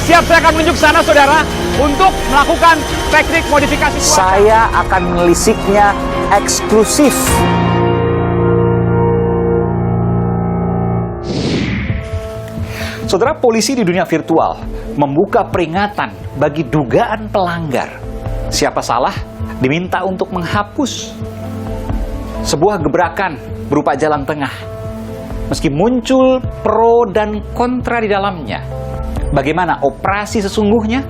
siap, saya akan menunjuk sana, saudara, untuk melakukan teknik modifikasi cuaca. Saya akan menelisiknya eksklusif. Saudara, polisi di dunia virtual membuka peringatan bagi dugaan pelanggar. Siapa salah, diminta untuk menghapus. Sebuah gebrakan berupa jalan tengah. Meski muncul pro dan kontra di dalamnya, bagaimana operasi sesungguhnya?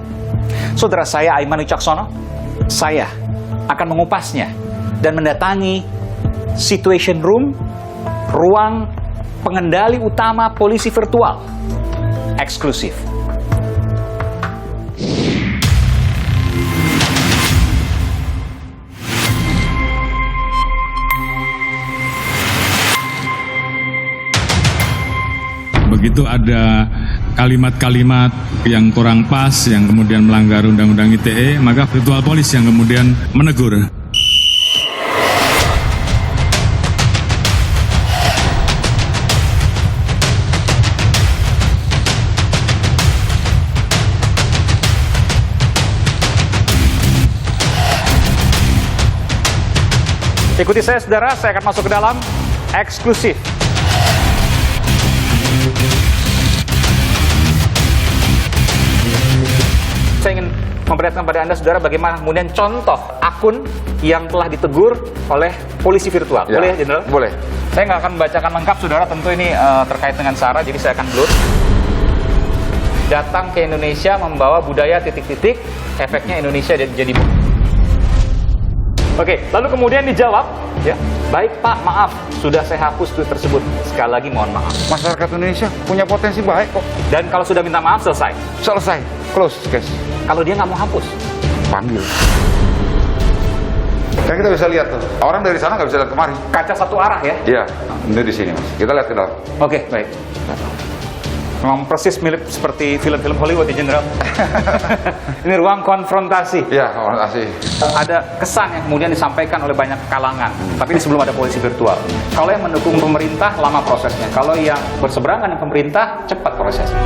Saudara, saya Aiman Wicaksono, saya akan mengupasnya dan mendatangi Situation Room, ruang pengendali utama polisi virtual, eksklusif. Begitu ada kalimat-kalimat yang kurang pas, yang kemudian melanggar Undang-Undang ITE, maka virtual police yang kemudian menegur. Ikuti saya, saudara, saya akan masuk ke dalam eksklusif. Saya ingin memperlihatkan pada Anda, saudara, bagaimana kemudian contoh akun yang telah ditegur oleh polisi virtual. Ya, boleh, Jenderal? boleh. Saya nggak akan membacakan lengkap, saudara. Tentu ini terkait dengan SARA, jadi saya akan blur. Datang ke Indonesia membawa budaya titik-titik, efeknya Indonesia jadi Oke, lalu kemudian dijawab, ya, baik Pak, maaf, sudah saya hapus tweet tersebut. Sekali lagi mohon maaf. Masyarakat Indonesia punya potensi baik kok. Dan kalau sudah minta maaf, selesai. Selesai, close case. Kalau dia nggak mau hapus, Panggil. Kan kita bisa lihat tuh, orang dari sana nggak bisa lihat kemari. kaca satu arah ya. Iya, ini di sini mas. Kita lihat ke dalam. Oke, baik. Memang persis mirip seperti film-film Hollywood ya, Jenderal. Ini ruang konfrontasi. Iya, orang asli. Ada kesan yang kemudian disampaikan oleh banyak kalangan, tapi ini sebelum ada polisi virtual. Kalau yang mendukung pemerintah, lama prosesnya. Kalau yang berseberangan dengan pemerintah, cepat prosesnya.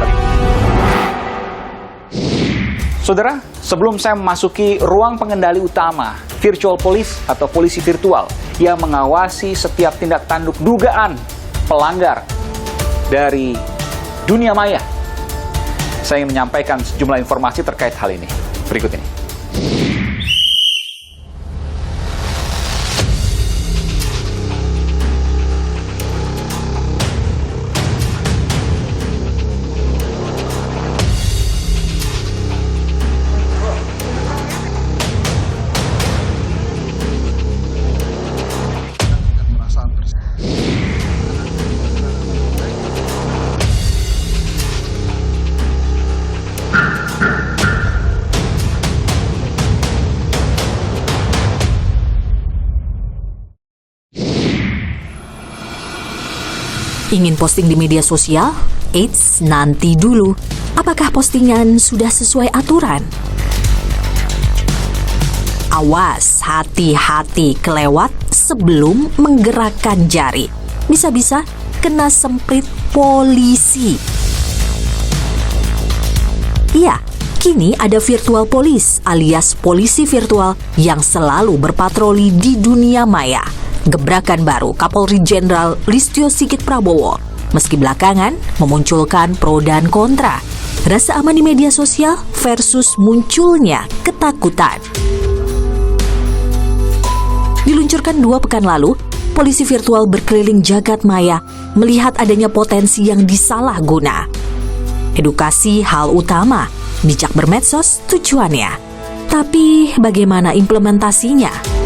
Saudara, sebelum saya memasuki ruang pengendali utama, virtual police atau polisi virtual yang mengawasi setiap tindak tanduk dugaan pelanggar dari dunia maya, saya ingin menyampaikan sejumlah informasi terkait hal ini. Berikut ini. Ingin posting di media sosial? Eits, nanti dulu. Apakah postingan sudah sesuai aturan? Awas, hati-hati kelewat sebelum menggerakkan jari. Bisa-bisa kena semprit polisi. Iya, kini ada virtual police alias polisi virtual yang selalu berpatroli di dunia maya. Gebrakan baru Kapolri Jenderal Listio Sigit Prabowo, meski belakangan memunculkan pro dan kontra. Rasa aman di media sosial versus munculnya ketakutan. Diluncurkan 2 pekan lalu, polisi virtual berkeliling jagat maya melihat adanya potensi yang disalahguna. Edukasi hal utama, bijak bermedsos tujuannya. Tapi bagaimana implementasinya?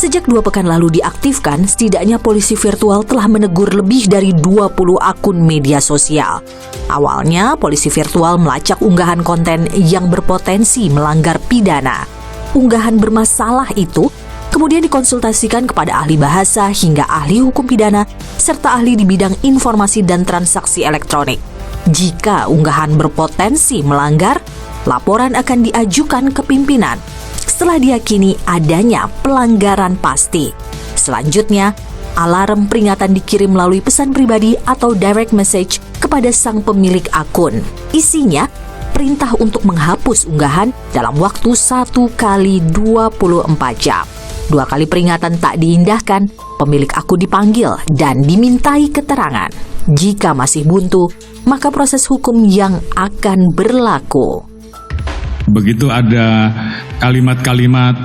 Sejak 2 pekan lalu diaktifkan, setidaknya polisi virtual telah menegur lebih dari 20 akun media sosial. Awalnya, polisi virtual melacak unggahan konten yang berpotensi melanggar pidana. Unggahan bermasalah itu kemudian dikonsultasikan kepada ahli bahasa hingga ahli hukum pidana, serta ahli di bidang informasi dan transaksi elektronik. Jika unggahan berpotensi melanggar, laporan akan diajukan ke pimpinan. Setelah diyakini adanya pelanggaran pasti, selanjutnya alarm peringatan dikirim melalui pesan pribadi atau direct message kepada sang pemilik akun. Isinya perintah untuk menghapus unggahan dalam waktu 1 kali 24 jam. 2 kali peringatan tak diindahkan, pemilik akun dipanggil dan dimintai keterangan. Jika masih buntu, maka proses hukum yang akan berlaku. Begitu ada kalimat-kalimat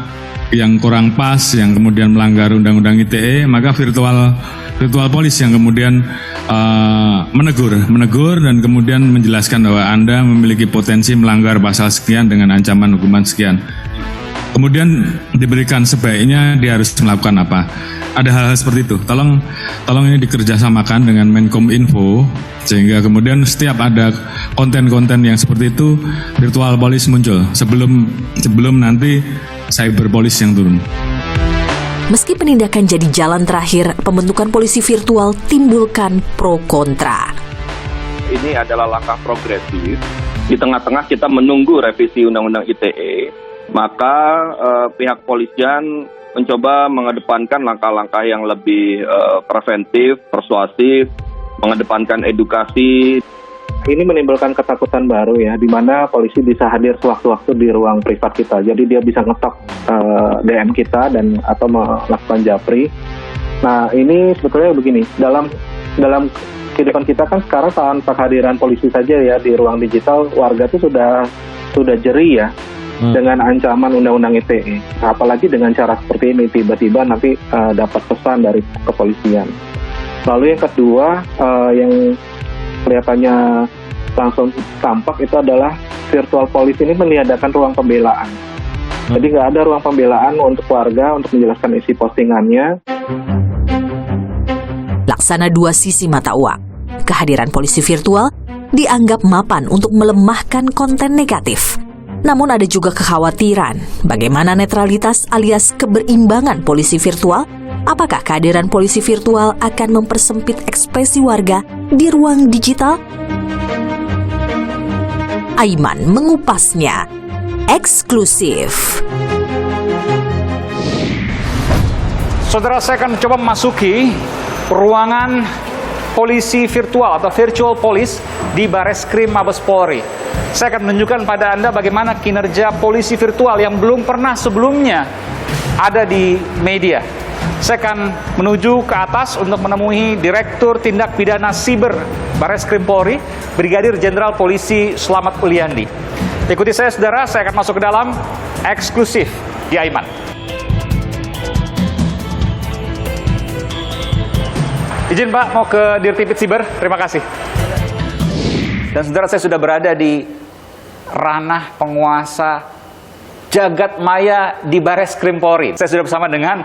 yang kurang pas, yang kemudian melanggar Undang-Undang ITE, maka virtual police yang kemudian menegur dan kemudian menjelaskan bahwa Anda memiliki potensi melanggar pasal sekian dengan ancaman hukuman sekian. Kemudian diberikan sebaiknya dia harus melakukan apa. Ada hal-hal seperti itu. Tolong ini dikerjasamakan dengan Menkominfo sehingga kemudian setiap ada konten-konten yang seperti itu virtual police muncul sebelum nanti cyber police yang turun. Meski penindakan jadi jalan terakhir, pembentukan polisi virtual timbulkan pro kontra. Ini adalah langkah progresif. Di tengah-tengah kita menunggu revisi Undang-Undang ITE, maka pihak polisian mencoba mengedepankan langkah-langkah yang lebih preventif, persuasif, mengedepankan edukasi. Ini menimbulkan ketakutan baru ya, di mana polisi bisa hadir sewaktu-waktu di ruang privat kita. Jadi dia bisa ngetok DM kita dan atau melakukan japri. Nah ini sebetulnya begini, dalam kehidupan kita kan sekarang tanpa kehadiran polisi saja ya di ruang digital, warga itu sudah jeri ya dengan ancaman Undang-Undang ITE. Nah, apalagi dengan cara seperti ini, tiba-tiba nanti dapat pesan dari kepolisian. Lalu yang kedua yang kelihatannya langsung tampak itu adalah virtual police ini meniadakan ruang pembelaan. Jadi nggak ada ruang pembelaan untuk warga untuk menjelaskan isi postingannya. Laksana dua sisi mata uang. Kehadiran polisi virtual dianggap mapan untuk melemahkan konten negatif. Namun ada juga kekhawatiran bagaimana netralitas alias keberimbangan polisi virtual. Apakah kehadiran polisi virtual akan mempersempit ekspresi warga di ruang digital? Aiman mengupasnya. Eksklusif. Saudara, saya akan coba memasuki ruangan polisi virtual atau virtual police di Bareskrim Mabes Polri. Saya akan menunjukkan pada Anda bagaimana kinerja polisi virtual yang belum pernah sebelumnya ada di media. Saya akan menuju ke atas untuk menemui Direktur Tindak Pidana Siber Bareskrim Polri, Brigadir Jenderal Polisi Slamet Uliandi. Ikuti saya, saudara, saya akan masuk ke dalam eksklusif di Aiman. Izin Pak, mau ke Dirtipid Siber, terima kasih. Dan saudara, saya sudah berada di ranah penguasa jagat maya di Bareskrim Polri. Saya sudah bersama dengan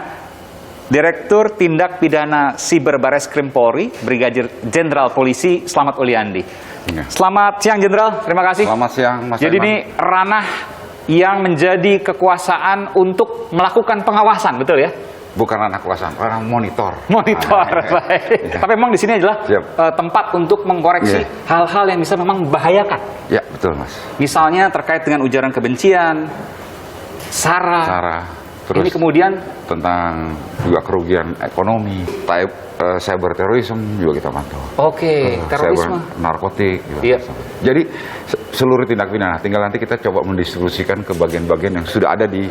Direktur Tindak Pidana Siber Bareskrim Polri, Brigadir Jenderal Polisi Slamet Uliandi. Ya. Selamat siang, Jenderal. Terima kasih. Selamat siang, Mas Jadi Aiman. ini ranah yang menjadi kekuasaan untuk melakukan pengawasan, betul ya? Bukan ranah kekuasaan, ranah monitor. Monitor, baik. Ya. Tapi memang di sini adalah tempat untuk mengkoreksi hal-hal yang bisa memang membahayakan. Ya, betul, Mas. Misalnya terkait dengan ujaran kebencian, SARA. Terus ini kemudian tentang juga kerugian ekonomi, cyber terorisme juga kita pantau. Oke, terorisme, cyber narkotik juga. Iya. Jadi seluruh tindak pidana, tinggal nanti kita coba mendistribusikan ke bagian-bagian yang sudah ada di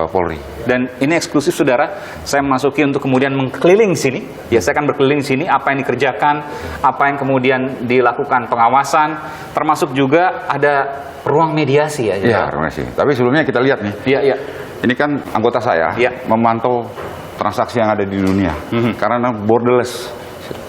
Polri. Dan ini eksklusif, saudara. Saya memasuki untuk kemudian mengkeliling sini. Ya, saya akan berkeliling sini, apa yang dikerjakan, apa yang kemudian dilakukan pengawasan, termasuk juga ada ruang mediasi ya. Iya, ruang mediasi. Tapi sebelumnya kita lihat nih. Iya, iya. Ini kan anggota saya memantau transaksi yang ada di dunia karena borderless.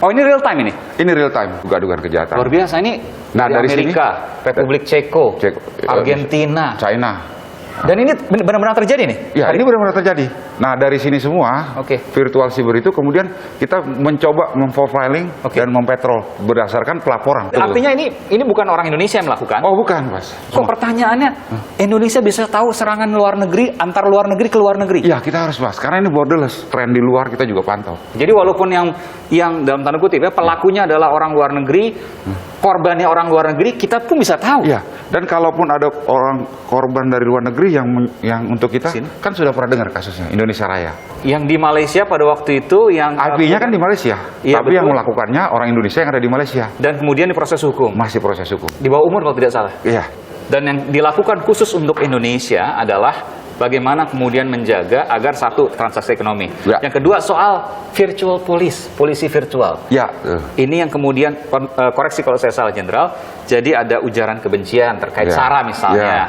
Oh, ini real time ini? Ini real time, dugaan kejahatan. Luar biasa, ini dari Amerika, Republik Ceko, Argentina, China. Dan ini benar-benar terjadi nih? Ya, ini benar-benar terjadi. Nah, dari sini semua, virtual cyber itu kemudian kita mencoba memprofiling dan mempetrol berdasarkan pelaporan. Artinya ini bukan orang Indonesia yang melakukan? Oh, bukan, Mas. Kok pertanyaannya, Indonesia bisa tahu serangan luar negeri, antar luar negeri ke luar negeri? Ya, kita harus bahas. Karena ini borderless, tren di luar kita juga pantau. Jadi walaupun yang dalam tanda kutip ya, pelakunya adalah orang luar negeri, korbannya orang luar negeri, kita pun bisa tahu. Ya, dan kalaupun ada orang korban dari luar negeri, Jupri yang untuk kita kan sudah pernah dengar kasusnya Indonesia Raya. Yang di Malaysia pada waktu itu yang IP-nya kan di Malaysia, Iya, tapi yang betul. melakukannya orang Indonesia yang ada di Malaysia. dan kemudian diproses hukum Masih proses hukum. di bawah umur kalau tidak salah. Iya. Dan yang dilakukan khusus untuk Indonesia adalah bagaimana kemudian menjaga agar satu transaksi ekonomi. Ya. Yang kedua soal virtual police, polisi virtual. Ya. Ini yang kemudian koreksi kalau saya salah Jenderal. Jadi ada ujaran kebencian terkait Ya. SARA misalnya.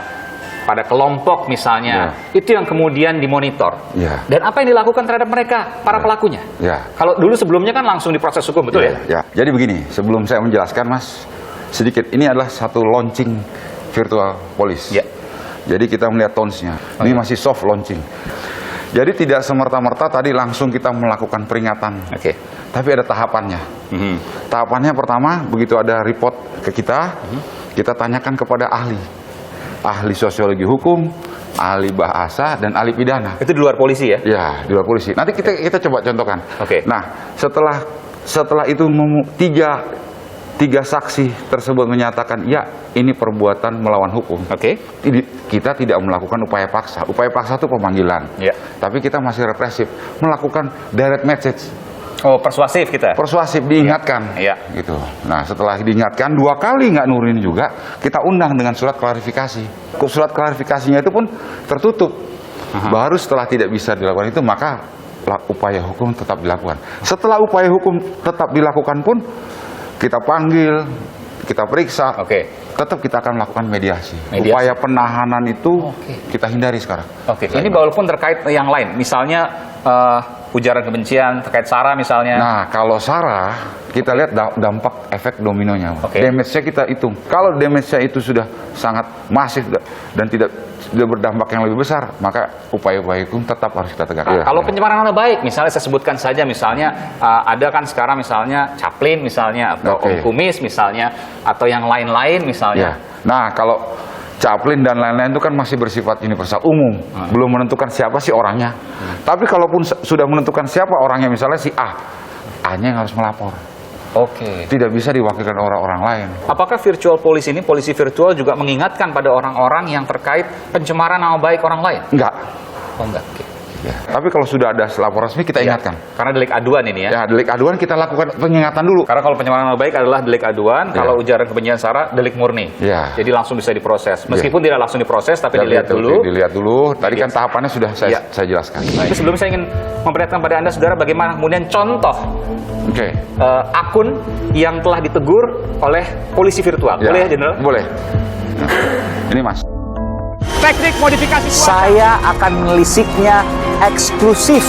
Pada kelompok misalnya. Itu yang kemudian dimonitor. Ya. Dan apa yang dilakukan terhadap mereka, para pelakunya? Ya. Kalau dulu sebelumnya kan langsung diproses hukum, betul ya? Ya. Jadi begini, sebelum saya menjelaskan Mas, sedikit ini adalah satu launching virtual police. Ya. Jadi kita melihat tonsnya. Ini masih soft launching. Jadi tidak semerta-merta tadi langsung kita melakukan peringatan. Oke. Tapi ada tahapannya. Tahapannya pertama, begitu ada report ke kita, kita tanyakan kepada ahli. Ahli sosiologi hukum, ahli bahasa, dan ahli pidana. Itu di luar polisi ya? Ya, di luar polisi. Nanti kita coba contohkan. Oke. Nah, setelah itu tiga saksi tersebut menyatakan ya ini perbuatan melawan hukum. Oke. Kita tidak melakukan upaya paksa. Upaya paksa itu pemanggilan. Ya. Tapi kita masih represif, melakukan direct message. Oh, persuasif kita? Persuasif, diingatkan. Iya. Gitu. Nah, setelah diingatkan 2 kali nggak nurunin juga, kita undang dengan surat klarifikasi. Surat klarifikasinya itu pun tertutup. Baru setelah tidak bisa dilakukan itu, maka upaya hukum tetap dilakukan. Setelah upaya hukum tetap dilakukan pun, kita panggil, kita periksa, tetap kita akan melakukan mediasi. Upaya penahanan itu kita hindari sekarang. Oke. Ini walaupun terkait yang lain, misalnya ujaran kebencian terkait SARA misalnya. Nah, kalau SARA, kita lihat dampak efek dominonya. Oke. Damage-nya kita hitung. Kalau damage-nya itu sudah sangat masif dan tidak berdampak yang lebih besar, maka upaya-upaya hukum tetap harus kita tegakkan. Kalau pencemaran nama baik, misalnya saya sebutkan saja, misalnya ada kan sekarang misalnya Chaplin misalnya, atau Om Kumis misalnya, atau yang lain-lain misalnya. Nah, kalau Chaplin dan lain-lain itu kan masih bersifat universal, umum. Belum menentukan siapa sih orangnya. Tapi kalaupun sudah menentukan siapa orangnya, misalnya si A-nya yang harus melapor. Oke. Tidak bisa diwakilkan orang-orang lain. Apakah virtual police ini, polisi virtual juga mengingatkan pada orang-orang yang terkait pencemaran nama baik orang lain? Enggak. Oh, enggak. Oke. Ya. Tapi kalau sudah ada laporan resmi, kita ingatkan. Karena delik aduan ini ya? Ya, delik aduan kita lakukan pengingatan dulu. Karena kalau pencemaran nama baik adalah delik aduan, kalau ujaran kebencian SARA delik murni. Ya. Jadi langsung bisa diproses. Meskipun tidak langsung diproses, tapi dilihat dulu. Dilihat dulu. Tadi kan tahapannya sudah saya jelaskan. Tapi sebelum saya ingin memperlihatkan pada Anda, saudara, bagaimana kemudian contoh akun yang telah ditegur oleh polisi virtual. Boleh ya, Jenderal? Boleh. Nah, ini Mas. Teknik modifikasi cuaca. Saya akan menelisiknya eksklusif